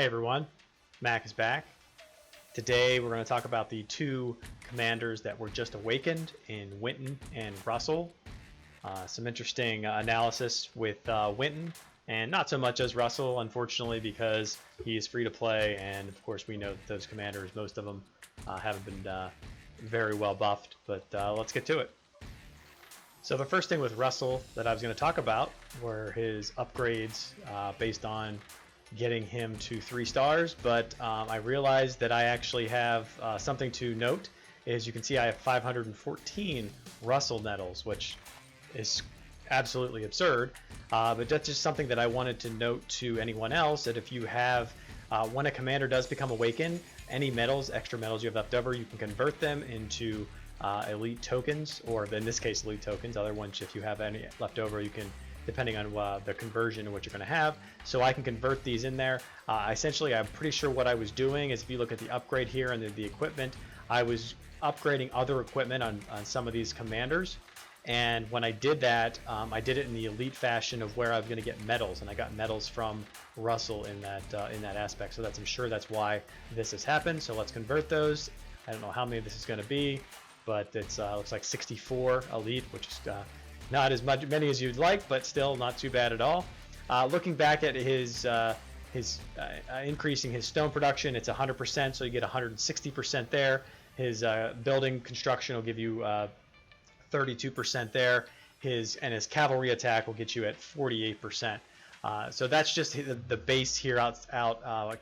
Hey everyone, Mac is back. Today we're going to talk about the two commanders that were just awakened in Winton and Russell. Some interesting analysis with Winton, and not so much as Russell, unfortunately, because he is free to play, and of course we know that those commanders, most of them, haven't been very well buffed, but let's get to it. So the first thing with Russell that I was going to talk about were his upgrades based on getting him to 3 stars, but I realized that I actually have something to note. As you can see, I have 514 Russell nettles, which is absolutely absurd, but that's just something that I wanted to note to anyone else, that if you have when a commander does become awakened, any medals, extra medals you have left over, you can convert them into elite tokens, or in this case elite tokens. Other ones, if you have any left over, you can, depending on the conversion and what you're going to have. So I can convert these in there. Essentially, I'm pretty sure what I was doing is, if you look at the upgrade here and the equipment, I was upgrading other equipment on some of these commanders. And when I did that, I did it in the elite fashion of where I was going to get medals, and I got medals from Russell in that aspect. So I'm sure that's why this has happened. So let's convert those. I don't know how many this is going to be, but it's looks like 64 elite, which is not as many as you'd like, but still not too bad at all. Looking back at his increasing his stone production, it's 100%, so you get 160% there. His building construction will give you 32% there. His cavalry attack will get you at 48%. So that's just the base here out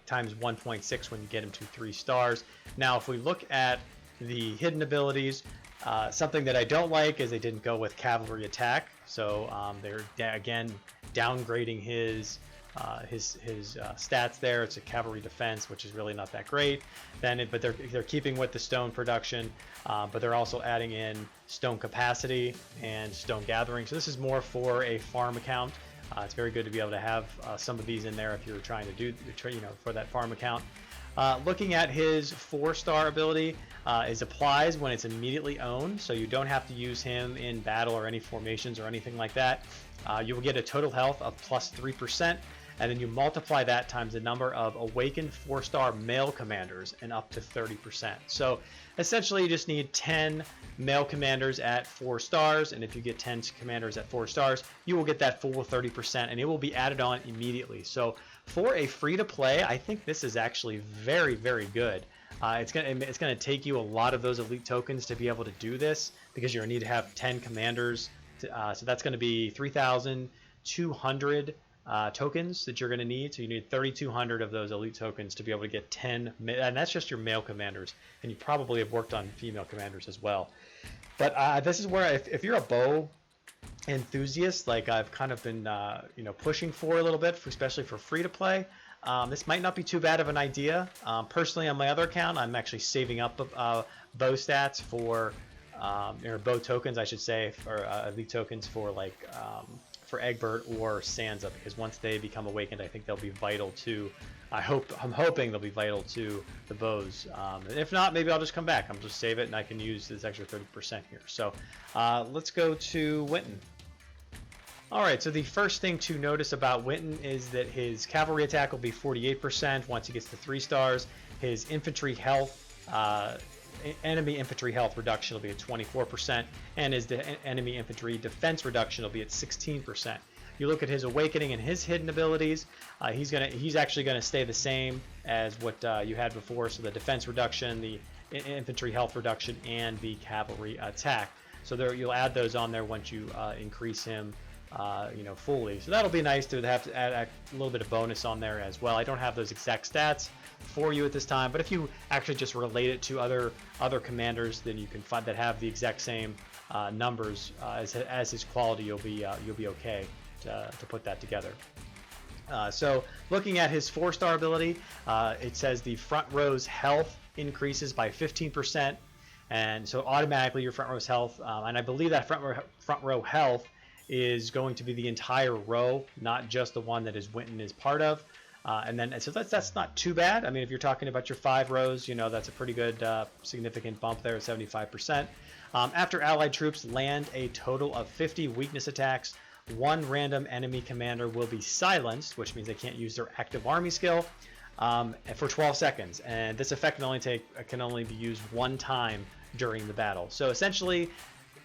times 1.6 when you get him to 3 stars. Now, if we look at the hidden abilities, something that I don't like is they didn't go with cavalry attack. So they're again downgrading his stats there. It's a cavalry defense, which is really not that great. But they're keeping with the stone production, but they're also adding in stone capacity and stone gathering. So this is more for a farm account. It's very good to be able to have some of these in there if you're trying to do, for that farm account. Looking at his 4-star ability, is applies when it's immediately owned, so you don't have to use him in battle or any formations or anything like that. You will get a total health of plus 3%, and then you multiply that times the number of awakened 4-star male commanders and up to 30%. So essentially you just need 10 male commanders at 4 stars, and if you get 10 commanders at 4 stars, you will get that full 30%, and it will be added on immediately. So for a free-to-play, I think this is actually very, very good. It's gonna take you a lot of those elite tokens to be able to do this, because you're gonna need to have 10 commanders. So that's going to be 3,200 tokens that you're going to need. So you need 3,200 of those elite tokens to be able to get 10, and that's just your male commanders. And you probably have worked on female commanders as well. But this is where, if you're a bow enthusiast, like I've kind of been pushing for a little bit, especially for free to play, this might not be too bad of an idea. Personally, on my other account, I'm actually saving up bow stats for or bow tokens, I should say, for elite tokens for for Egbert or Sansa, because once they become awakened, I think they'll be vital to. I'm hoping they'll be vital to the bows. And if not, maybe I'll just come back. I'm just save it, and I can use this extra 30% here. So let's go to Winton. All right, so the first thing to notice about Winton is that his cavalry attack will be 48% once he gets to 3 stars. His infantry health, enemy infantry health reduction will be at 24%, and his enemy infantry defense reduction will be at 16%. You look at his awakening and his hidden abilities, he's actually gonna stay the same as what you had before. So the defense reduction, the infantry health reduction, and the cavalry attack. So you'll add those on there once you increase him fully. So that'll be nice to have to add a little bit of bonus on there as well. I don't have those exact stats for you at this time, but if you actually just relate it to other commanders, then you can find that have the exact same numbers as his quality, you'll be okay to put that together. So looking at his 4-star ability, it says the front row's health increases by 15%, and so automatically your front row's health, and I believe that front row health is going to be the entire row, not just the one that Winton is part of. So that's not too bad. I mean, if you're talking about your 5 rows, that's a pretty good significant bump there at 75%. After allied troops land a total of 50 weakness attacks, one random enemy commander will be silenced, which means they can't use their active army skill. for 12 seconds, and this effect can only be used one time during the battle. So essentially,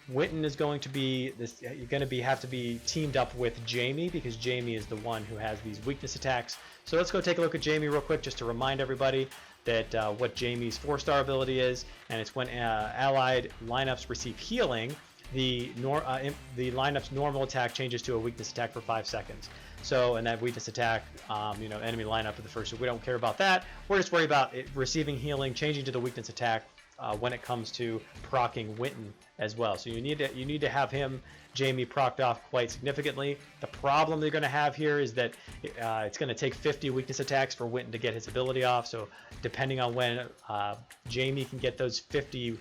Winton is going to be this. You're going to have to be teamed up with Jamie, because Jamie is the one who has these weakness attacks. So let's go take a look at Jamie real quick, just to remind everybody that what Jamie's 4-star ability is, and it's when allied lineups receive healing, the lineup's normal attack changes to a weakness attack for 5 seconds. So, and that weakness attack, enemy lineup at the first. So we don't care about that. We're just worried about it receiving healing, changing to the weakness attack when it comes to proccing Winton as well. So you need to have Jamie procced off quite significantly. The problem they're going to have here is that it's going to take 50 weakness attacks for Winton to get his ability off. So depending on when Jamie can get those 50,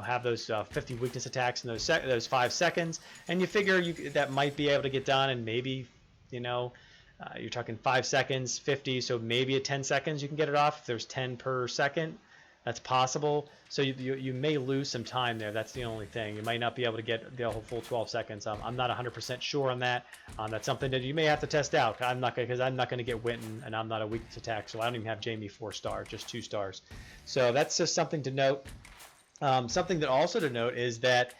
have those 50 weakness attacks in those 5 seconds, and you figure that might be able to get done, and maybe, you're talking 5 seconds, 50, so maybe at 10 seconds you can get it off. If there's 10 per second, that's possible. So you may lose some time there. That's the only thing. You might not be able to get the whole full 12 seconds. I'm not 100% sure on that. That's something that you may have to test out. Because I'm not going to get Winton, and I'm not a weakness attack, so I don't even have Jamie 4-star, just 2 stars. So that's just something to note. Something that also to note is that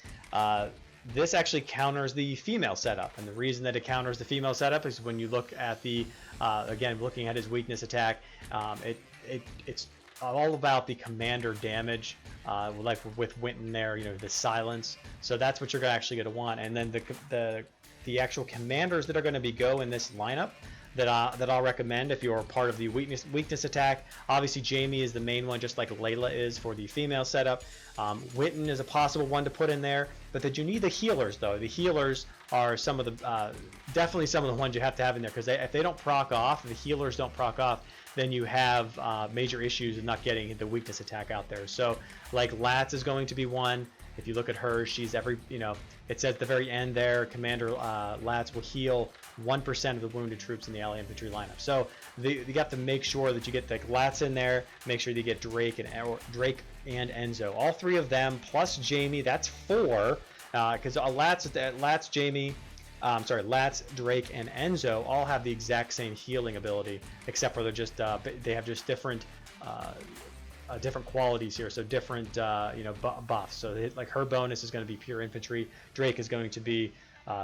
this actually counters the female setup, and the reason that it counters the female setup is when you look at again, looking at his weakness attack, it's all about the commander damage, like with Winton there, the silence. So that's what you're actually going to want. And then the actual commanders that are going to go in this lineup that I'll recommend if you're part of the weakness attack. Obviously, Jamie is the main one, just like Layla is for the female setup. Winton is a possible one to put in there, but that you need the healers though. The healers are definitely some of the ones you have to have in there, because if they don't proc off, if the healers don't proc off, then you have major issues of not getting the weakness attack out there. So like Latz is going to be one. If you look at her, she's it says at the very end there, Commander Latz will heal 1% of the wounded troops in the ally infantry lineup. So you have to make sure that you get the Latz in there. Make sure you get Drake and Enzo. All 3 of them plus Jamie. That's 4. Because Latz, Drake, and Enzo all have the exact same healing ability, except for they have just different qualities here, so different buffs. So like her bonus is going to be pure infantry, Drake is going to be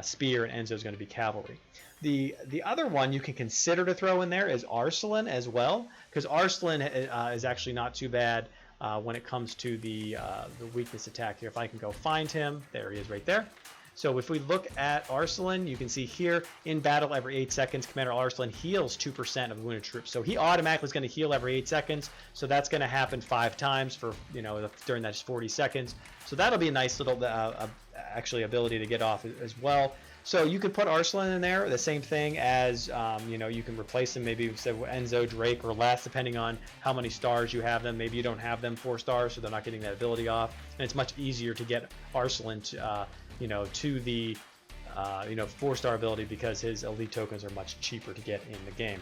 spear, and Enzo is going to be cavalry. The other one you can consider to throw in there is Arslan as well, because Arslan is actually not too bad when it comes to the weakness attack here. If I can go find him, there he is right there. So if we look at Arslan, you can see here, in battle every 8 seconds, Commander Arslan heals 2% of wounded troops. So he automatically is going to heal every 8 seconds. So that's going to happen 5 times for, during that 40 seconds. So that'll be a nice little, actually, ability to get off as well. So you could put Arslan in there, the same thing as, you can replace them maybe with Enzo, Drake, or Latz, depending on how many stars you have them. Maybe you don't have them 4 stars, so they're not getting that ability off. And it's much easier to get Arslan to the 4-star ability, because his elite tokens are much cheaper to get in the game.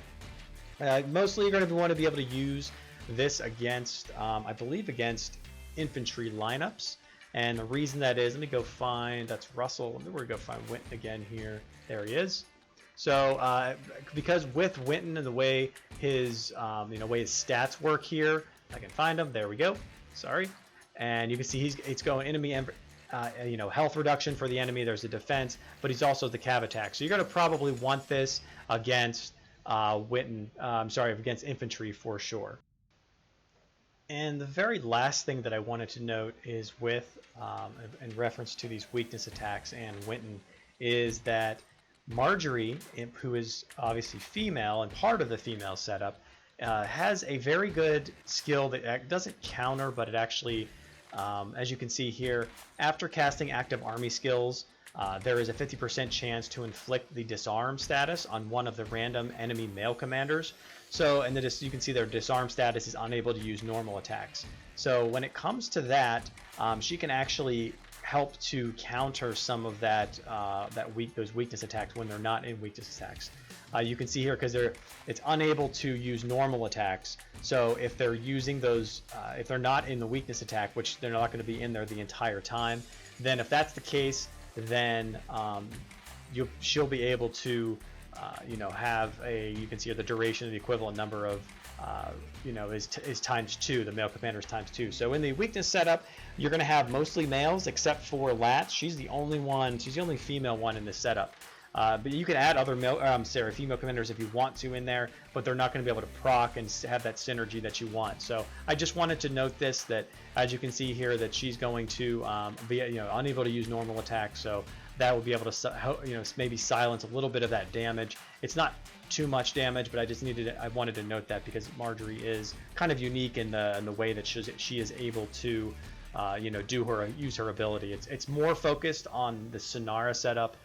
Mostly you're going to want to be able to use this against, I believe, against infantry lineups. And the reason that is, let me go find, that's Russell. We're going to go find Winton again here. There he is. So because with Winton and the way his stats work here, I can find him. There we go. Sorry. And you can see it's going enemy and health reduction for the enemy. There's a defense, but he's also the cav attack. So you're going to probably want this against against infantry for sure. And the very last thing that I wanted to note is with, in reference to these weakness attacks and Winton, is that Marjorie, who is obviously female and part of the female setup, has a very good skill that doesn't counter, but it actually, as you can see here, after casting active army skills, there is a 50% chance to inflict the disarm status on one of the random enemy male commanders. So, and you can see their disarm status is unable to use normal attacks. So when it comes to that, she can actually help to counter some of those weakness attacks when they're not in weakness attacks. You can see here, because it's unable to use normal attacks. So if they're using those, if they're not in the weakness attack, which they're not going to be in there the entire time, then if that's the case, then she'll be able to, you can see here the duration of the equivalent number of you know, is ×2. The male commander is ×2. So in the weakness setup, you're going to have mostly males except for Lat. She's the only one. She's the only female one in this setup. But you can add other female commanders if you want to in there, but they're not going to be able to proc and have that synergy that you want. So I just wanted to note this, that as you can see here, that she's going to be, you know, unable to use normal attack. So that will be able to, you know, maybe silence a little bit of that damage. It's not too much damage, but I wanted to note that because Marjorie is kind of unique in the way that she is able to, you know, use her ability. It's more focused on the Sonara setup.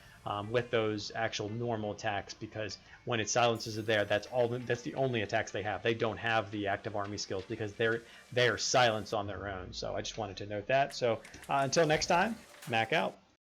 With those actual normal attacks, because when it silences it there, that's the only attacks they have. They don't have the active army skills because they're silenced on their own. So I just wanted to note that. So until next time, Mac out.